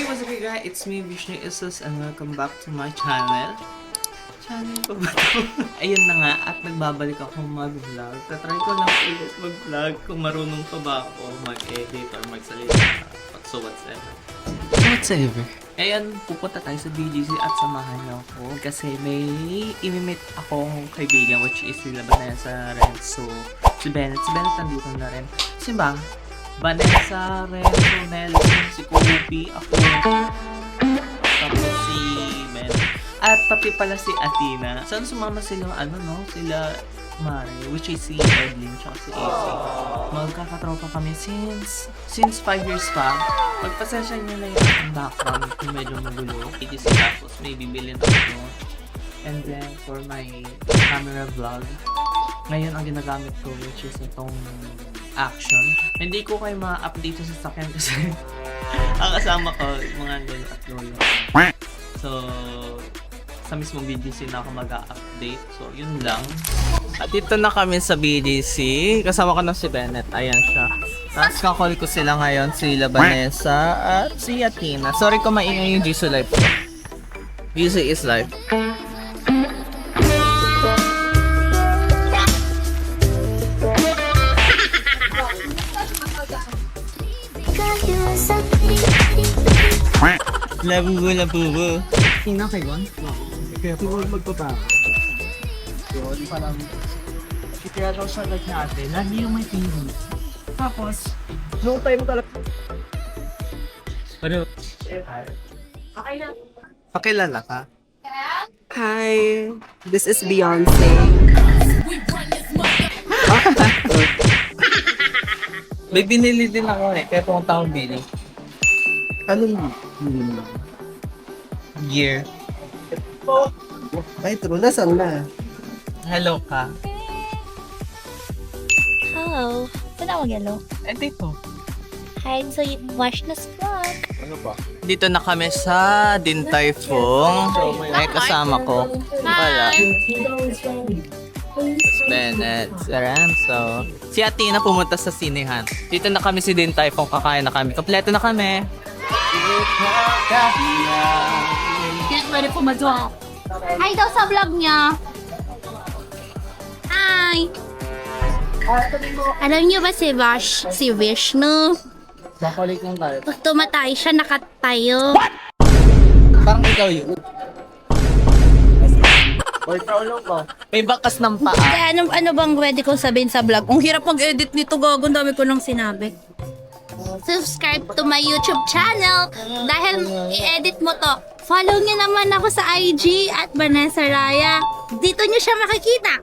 what's up guys? It's me, Vishnu Isus, and welcome back to my channel. Channel ko ba ito? Ayun na nga, at nagbabalik ako mag-vlog. Tatry ko lang ulit mag-vlog kung marunong pa ba ako mag-edit or magsalita. So whatsoever. Whatsoever. Ayan, pupunta tayo sa BGC at samahan niyo ako kasi may imi-meet akong kaibigan which is sila Vanessa, Renzo, si Bennett. Si Bennett nandito na rin. Si ba? Vanessa, Renzo, Nelson, si Kobe, ako, tapos si Ben. At pati pala si Athena. Saan sumama sila, sila Mare, which is si Edlin, tsaka si AC. Magkakatropa kami since 5 years pa. Magpasensya nyo na yung background kung medyo magulo. EDC tapos may bibilin ako. And then for my camera vlog, ngayon ang ginagamit ko which is itong action. Hindi ko kayo ma-update sa sasakyan kasi ang kasama ko, mga lolo at lolo. So, sa mismong BGC na ako mag-update. So, yun lang. At dito na kami sa BGC. Kasama ko na si Bennett. Ayan siya. Tapos kakall ko sila ngayon, sila Vanessa at si Athena. Sorry kung maingay yung Jisoo Live ko. Jisoo is live. Labubo. Sino kay Gon? Kaya po magpapa. Yun, parang kaya daw siya natin, lagi yung may TV. Tapos, noong time talaga. Ano? Okay na. Pakilala ka? Hi, this is Beyonce. May binili din ako kaya pumunta akong bili. Anong Year. Ay, true. Nasaan na? Hello ka. Hello. Saan ako yellow? Dito. Hi, so wash na vlog. Dito na kami sa Din Tai Fung. May kasama ko. Wala. Bennett, si Ramso. Si Athena pumunta sa sinehan. Dito na kami si Din Tai Fung. Kakain na kami. Kompleto na kami. Get ready for my dog. Hi daw sa vlog niya. Hi. Alam niyo ba si Vishnu? Bakulik lang tayo. Pag tumatay siya, nakatayo. Parang ikaw yun. May bakas ng paa. Kaya ano bang pwede kong sabihin sa vlog? Ang hirap mag-edit nito, gago. Ang dami ko nang sinabi. Subscribe to my YouTube channel. Dahil i-edit mo to. Follow niyo naman ako sa IG at Vanessa Raya. Dito niyo siya makikita.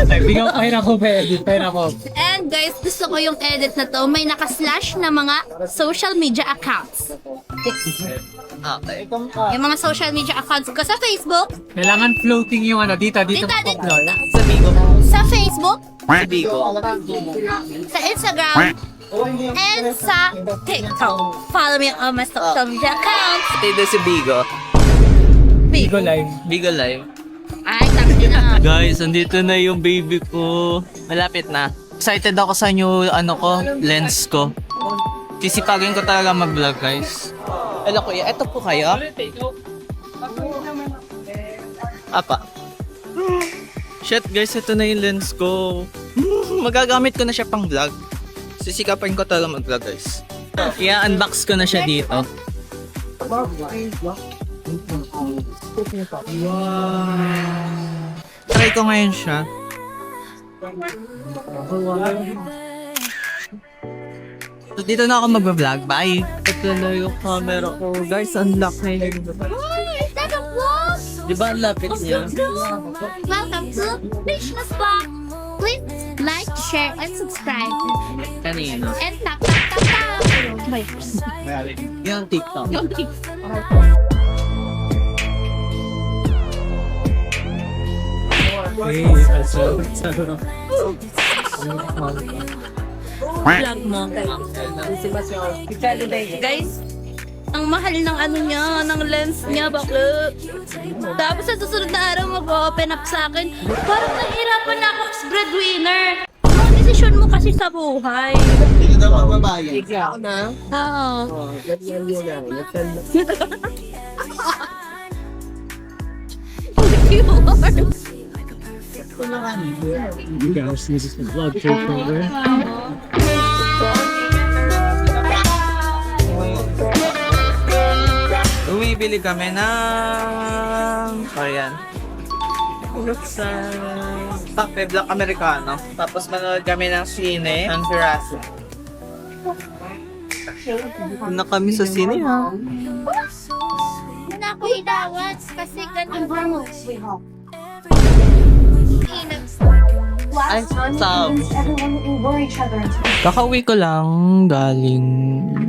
Bigyan ko pahira ko, pahira ko. And guys, gusto ko yung edit na to. May nakaslash na mga social media accounts. Okay. Yung mga social media accounts ko sa Facebook. Kailangan floating yung dito. Dito. Sa Bigo. Sa Facebook. Sa Bigo. Sa Instagram. And sa TikTok. Follow me on my social media accounts. Ito si Bigo. Bigo Live. Bigo Live. Ay, taksi na. Guys, andito na yung baby ko. Malapit na. Excited ako sa new lens ko. Sisipagin ko talaga mag-vlog, guys. Hello kuya, eto po kayo? Apa? Shit guys, ito na yung lens ko. Magagamit ko na siya pang vlog. Sisikapin ko talaga mag-vlog, guys. I-unbox ko na siya dito. Try ko ngayon siya. So, dito na ako mag-vlog. Bye! Ito na yung camera ko. Guys, ang laki. Take a vlog. Di ba ang lapit niya? Welcome to Vishnu's Vlog. Please like, share, and subscribe. Kanino? And tap, tap, tap, tap. Wait. Yung TikTok. Yung TikTok. Vlog mo. Guys, ang mahal ng ng lens niya, bakla. Tapos sa susunod na araw mag-open up sa akin, parang nahihirapan na ako as breadwinner. Ano ang desisyon mo kasi sa buhay? na magbabayad. Ako na. Oo. Oh, ganyan nyo lang. Guys, this is the vlog takeover. Bumibili kami ng... Ayan. Tape Black Americano. Tapos manood kami ng sine ng Jurassic. Na kami sa sine ha. Hindi na ako idawat kasi ganun mo. Ay, sab. Kakauwi ko lang galing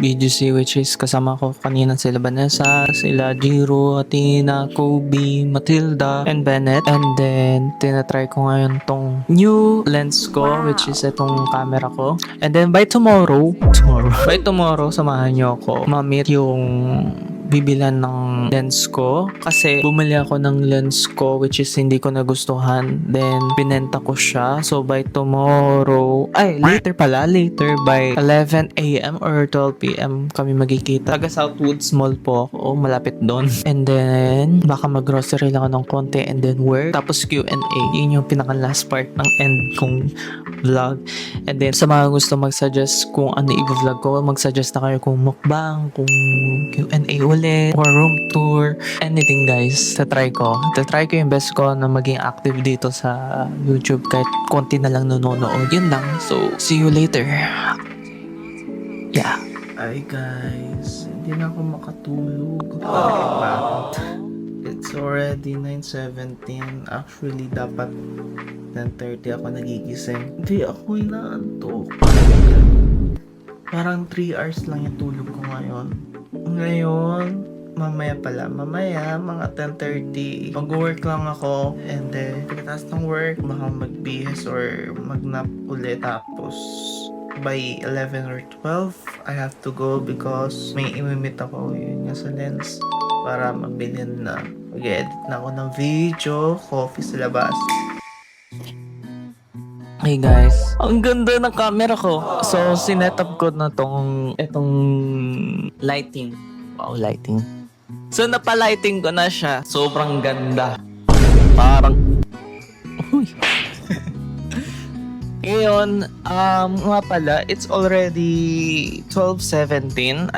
BGC, which is kasama ko kanina sila Vanessa, sila Jiro, Athena, Kobe, Matilda, and Bennett. And then, tinatry ko ngayon tong new lens ko, which is itong camera ko. And then, by tomorrow, samahan nyo ako ma-meet yung bibilan ng lens ko kasi bumili ako ng lens ko which is hindi ko nagustuhan, then binenta ko siya. So by tomorrow, later by 11 a.m. or 12 p.m. kami magkikita. Taga Southwoods Mall po ako, malapit doon. And then baka mag-grocery lang ako ng konti and then work, tapos Q&A. Yun yung pinaka last part ng end kong vlog. And then sa mga gusto mag-suggest kung ano i-vlog ko, mag-suggest na kayo kung mukbang, kung Q&A ulit, or room tour, anything guys. Tatry ko yung best ko na maging active dito sa YouTube kahit konti na lang nanonood. Yun lang. So, see you later. Yeah. Hi guys. Hindi na ako makatulog. It's already 9:17. Actually, dapat 10:30 ako nagigising. Hindi ako inaantok. Parang 3 hours lang yung tulog ko ngayon. Mamaya, mga 10:30, mag-work lang ako. And then, pagkatapos ng work, baka magbihis or magnap ulit. Tapos, by 11 or 12, I have to go because may imimit ako yun nga sa lens para mabilin na. Mag-edit na ako ng video, coffee sa labas. Hey guys, ang ganda ng camera ko. So, sinetup ko na itong lighting. Wow, lighting. So, napalighting ko na siya. Sobrang ganda. Parang... Uy. Ngayon, nga pala, it's already 12:17.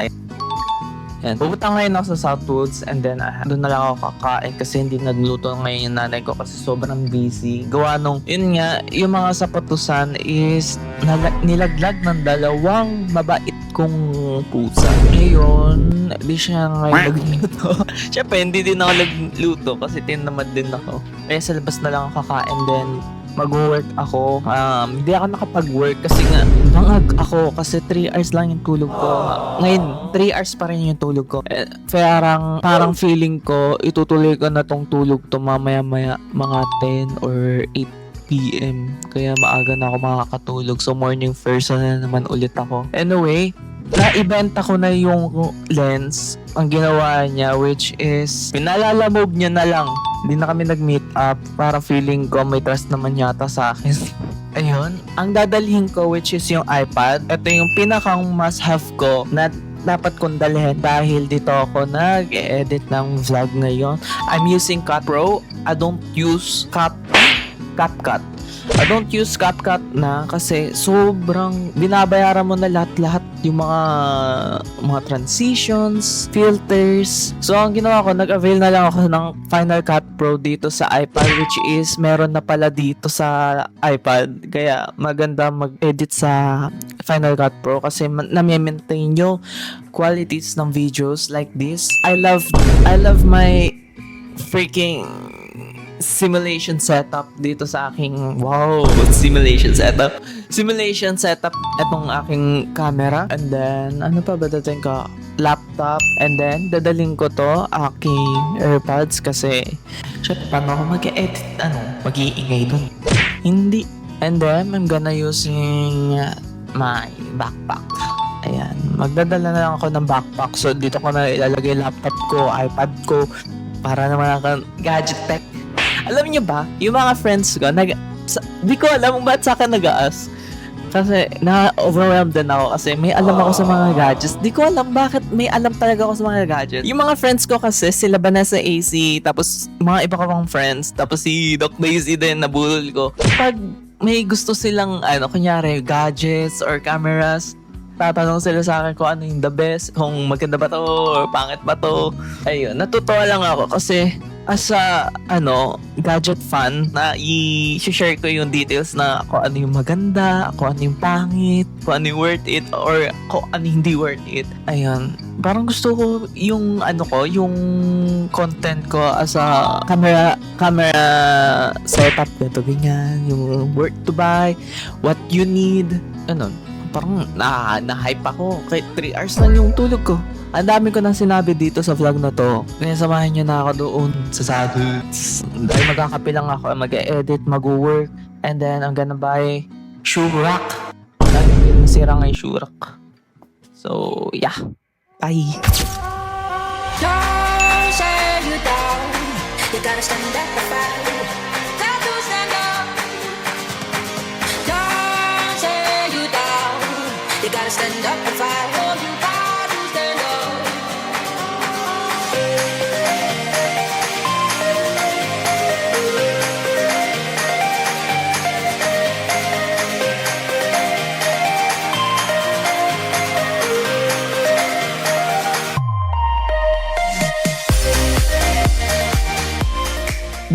Yan. Pupunta ngayon ako sa Southwoods and then doon na lang ako kakain kasi hindi nagluto ngayon yung nanay ko kasi sobrang busy. Gawa nung, yun nga, yung mga sapatusan is nilaglag ng 2 mabait kong pusa. Ngayon, di siya ngayon nagluto. Siyempre, hindi din ako nagluto kasi tinamad din ako. Kaya sa labas na lang ako kakain then mag-work ako. Hindi ako nakapag-work kasi nga bangag ako kasi 3 hours lang yung tulog ko. Ngayon, 3 hours pa rin yung tulog ko. Parang feeling ko itutuloy ko na tong tulog to mamaya-maya mga 10 or 8 p.m. Kaya maaga na ako makakatulog. So morning person na naman ulit ako. Anyway, na-ibenta ko na yung lens. Ang ginawa niya which is pinalalamove niya na lang. Hindi na kami nag-meet up para feeling ko may trust naman yata sa akin. Ayun, ang dadalhin ko which is yung iPad. Ito yung pinakang must-have ko na dapat kong dalhin dahil dito ako nag-edit ng vlog ngayon. I'm using Cut Pro. I don't use CapCut. I don't use CapCut na kasi sobrang binabayaran mo na lahat-lahat yung mga transitions, filters. So, ang ginawa ko, nag-avail na lang ako ng Final Cut Pro dito sa iPad which is meron na pala dito sa iPad. Kaya maganda mag-edit sa Final Cut Pro kasi na-maintain yung qualities ng videos like this. I love my freaking simulation setup dito sa aking simulation setup etong aking camera. And then ano pa ba dating ko, laptop. And then dadaling ko to aking AirPods kasi paano ako mag-edit, mag-iingay dun, hindi. And then I'm gonna using my backpack. Ayan, magdadala na lang ako ng backpack. So dito ko na ilalagay laptop ko, iPad ko para naman ako gadget tech. Alam niyo ba, yung mga friends ko, di ko alam kung ba't sa akin nag-aas. Kasi na-overwhelmed din ako kasi may alam ako sa mga gadgets. Di ko alam bakit may alam talaga ako sa mga gadgets. Yung mga friends ko kasi, sila Vanessa AC, tapos mga iba ko pang friends, tapos si Doc Daisy din, nabulol ko. Pag may gusto silang, kunyari, gadgets or cameras, tatanong sila sa akin kung ano yung the best, kung maganda ba to or pangit ba to. Ayun, natutuwa lang ako kasi as a, gadget fan na i-share ko yung details na kung ano yung maganda, kung ano yung pangit, kung ano yung worth it, or kung ano hindi worth it. Ayun, parang gusto ko yung, yung content ko as a camera setup, ganyan, yung worth to buy, what you need, parang na-hype ako. Kahit 3 hours lang yung tulog ko. Ang dami ko nang sinabi dito sa vlog na to. Kaya samahan nyo na ako doon sa Saturdays. Dahil magkakape lang ako, mag-edit, mag-work, and then I'm gonna buy shoe rack. Dahil nasira nga yung shoe rack. So, yeah. Bye! Don't say you down. You gotta stand up and fight. Got to stand up. Don't say you down. You gotta stand up and fight. Oh, you got to stand up.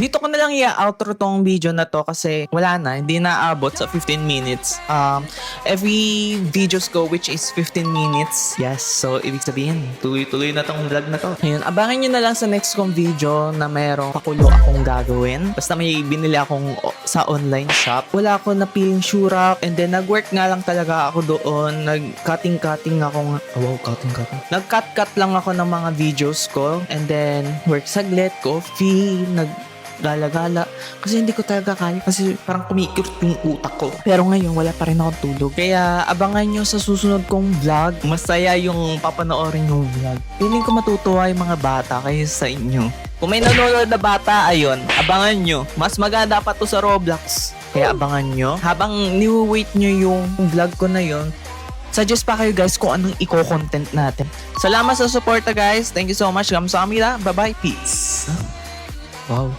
Dito ko na lang i-outro tong video na to kasi wala na, hindi na abot sa 15 minutes. Every videos go which is 15 minutes. Yes, so ibig sabihin, tuloy-tuloy na tong vlog na to. Ayun, abangan nyo na lang sa next kong video na merong pakulo akong gagawin. Basta may binili akong sa online shop. Wala ako napiling shoe rack and then nag-work nga lang talaga ako doon. Nag-cutting ako. Cutting. Nag-cut lang ako ng mga videos ko and then work saglit, coffee, gala-gala. Kasi hindi ko talaga kaya kasi parang kumikirot yung utak ko. Pero ngayon, wala pa rin ako tulog. Kaya abangan nyo sa susunod kong vlog. Masaya yung papanoorin yung vlog. Feeling ko matutuwa yung mga bata kaysa sa inyo. Kung may nanonood na bata, ayun, abangan nyo. Mas maganda pa to sa Roblox. Kaya abangan nyo. Habang ni-wait nyo yung vlog ko na yun, suggest pa kayo guys kung anong i-content natin. Salamat sa suporta guys. Thank you so much. Kamsahamnida. Bye-bye. Peace. Wow.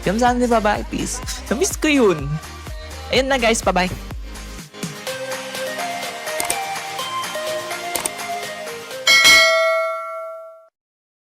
Kamsahamnida. Bye-bye. Peace. Namiss ko yun. Ayun na guys. Bye-bye.